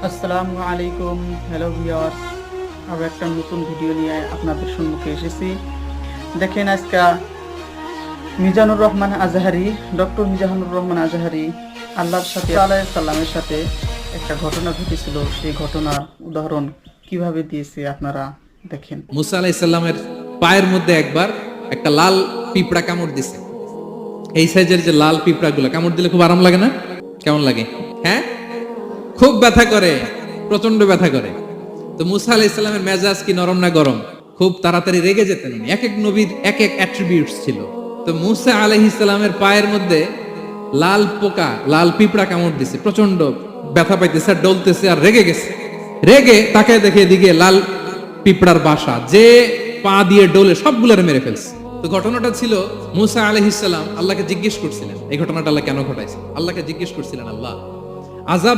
আসসালামু আলাইকুম, hello viewers. আরও একটা নতুন ভিডিও নিয়ে আপনাদের সম্মুখে এসেছি। দেখেন, আজকে মিজানুর রহমান আজহারি, ডক্টর মিজানুর রহমান আজহারি আল্লাহর সাথে আলাইহিস সালামের সাথে একটা ঘটনা ঘটেছিল। সেই ঘটনার উদাহরণ কিভাবে দিয়েছে আপনারা দেখেন। মুসা আলাইহিস সালামের পায়ের মধ্যে একবার একটা লাল পিঁপড়া কামড় দিছে। এই সাইজের যে লাল পিঁপড়াগুলো কামড় দিলে খুব আরাম লাগে না? কেমন লাগে? হ্যাঁ, খুব ব্যথা করে, প্রচন্ড ব্যথা করে। তো মুসা আলাইহিস সালামের মেজাজ কি নরম না গরম? খুব তাড়াতাড়ি রেগে যেতেন। এক এক নবীর এক এক অ্যাট্রিবিউটস ছিল। তো মুসা আলাইহিস সালামের পায়ের মধ্যে লাল পোকা, লাল পিঁপড়া কামড় দিছে, প্রচন্ড ব্যথা পাইতেছে আর ডলতেছে আর রেগে গেছে। রেগে তাকে দেখে দিকে লাল পিঁপড়ার বাসা, যে পা দিয়ে ডোলে সবগুলোরে মেরে ফেলছে। তো ঘটনাটা ছিল, মুসা আলাইহিস সালাম আল্লাহকে জিজ্ঞেস করছিলেন এই ঘটনাটা আল্লাহ কেন ঘটাইছে। আল্লাহকে জিজ্ঞেস করছিলেন, আল্লাহ, আযাব